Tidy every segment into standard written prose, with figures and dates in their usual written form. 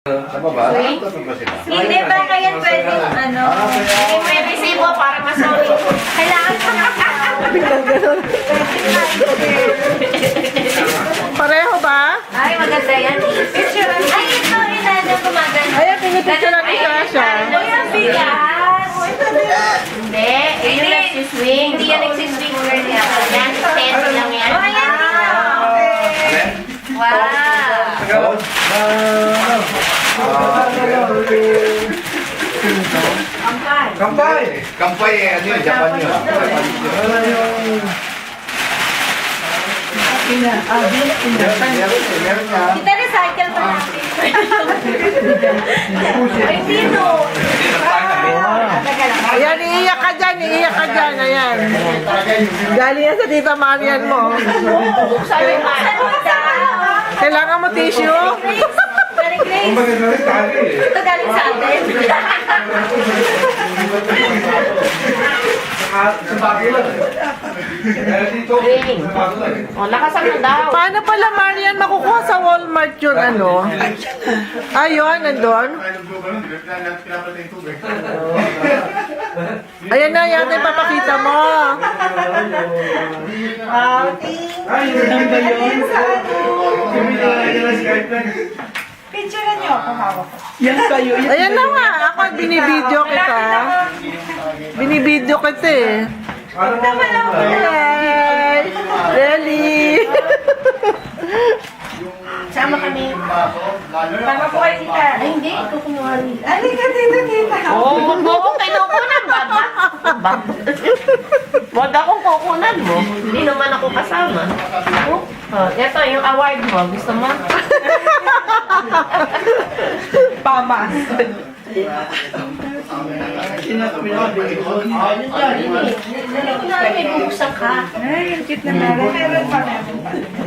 Sa baba? Swing? Tatlo ba sila? Hindi ba kaya pwedeng ano? Hindi may resibo para masawi. Kailangan pa Biglang gano'n. Pareho ba? Ay, maganda yan. Picture. Ay, ito. Inano gumagano. Ayan, pinipicture natin siya siya. Ay, ang bigas. Hindi. Yun yung nagsiswing. Hindi yan nagsiswing. Yan, steady lang yan. Oh, yan. Wow. Kampay! Kampay eh, ano yun? Japan yun. Meron nga. Kita recycle pa natin. Ay, dito. Ayan, iiyak ka dyan, iiyak ka dyan. Ayan. Galing yan sa Tita Marian mo. Sabi mo, Kailangan mo tissue? Mary Grace. Ito galing sa atin. Ring. O, lakasan mo daw. Paano pala, Marian, makukuha sa Walmart yun, ano? Ayun, nandun. Ayan na, yata yung papakita mo. Picture niyo ako hawak ko. Ayan na nga, ako binibideo kita. Binibideo kita eh. Hi! Really? Sama kami. Sama po kayo kita. Ay, hindi. Ikaw kunwari. Halika dito, tita. Oo, huwag mo akong kinukunan, baba. Huwag akong kukunan mo. Hindi naman ako kasama. Oh, ito, yung award mo. Gusto mo? Pamas. May bubuksan ka. Ay, ang cute na meron. Meron pa.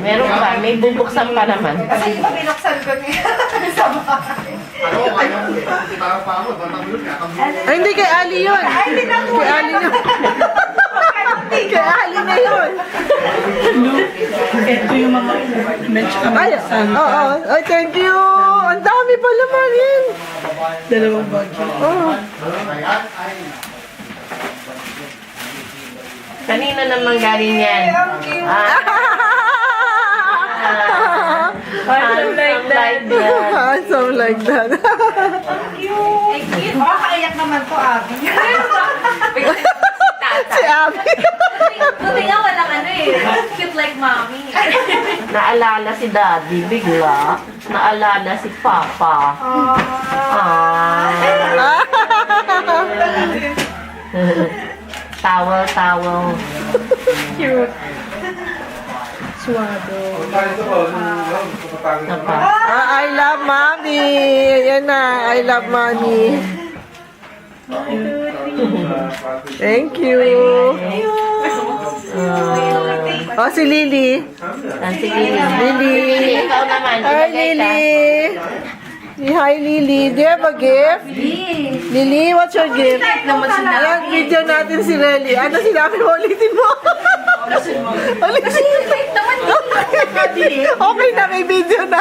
Meron pa. May bubuksan pa naman. Kasi ito binuksan ko niya. Sa bahay. Ay, hindi kay Ali yun. Ay, hindi na po. Kay Ali yun. Kay Ali na yun. Ito yung mga match Ay, oo. Ay, thank you. Ang dami pala, Marian. Dalawang bagyo. Oh. Kanina naman galing yan. Handsome like that. Handsome like that. Cute. Makakaiyak naman to, Abby. Si Abby. Buti nga walang ano eh. Cute like mommy. Naalala si daddy bigla. Naalala si papa. Ah. Towel. Cute. Suwado. Napa. I love mommy. Yan na. I love mommy. Thank you. Oh, si Lily. Sige. Lily. Ikaw naman. Hi, ilagay ka. Lily. Hi, Lily. Do you have a gift? Lily, what's your gift? Ayan, video natin si Relly. Ano sinabi mo? Ulitin mo. Ulitin. Okay na, may video na.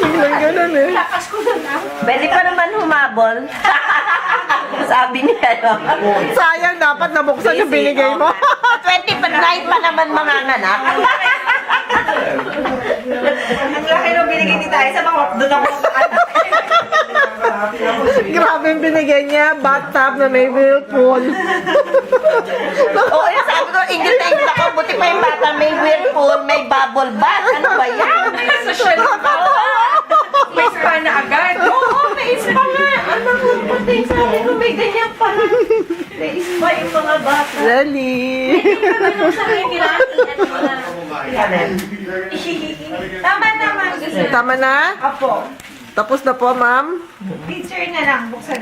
Biglang ganun eh. Pwede pa naman humabol. Sabi niya, no? Sayang, dapat nabuksan yung binigay mo. 29 pa naman mga nanak. Ang laki nung binigay ni tayo sa mga doon ako Grabe yung binigay niya. Bathtub na may whirlpool. Oo, yung sabi ko, ingil na ingil ako. Buti pa yung bata, may whirlpool, may bubble bath. Ano ba yan? may spa na agad. Oo, may spa nga. Ano ko, pati sabi ko, may ganyan pa. May spa yung mga bata. Really? Ano sa akin, kailangan Tama naman. Tama na? Apo. Tapos na po, ma'am? Picture na lang. Buksan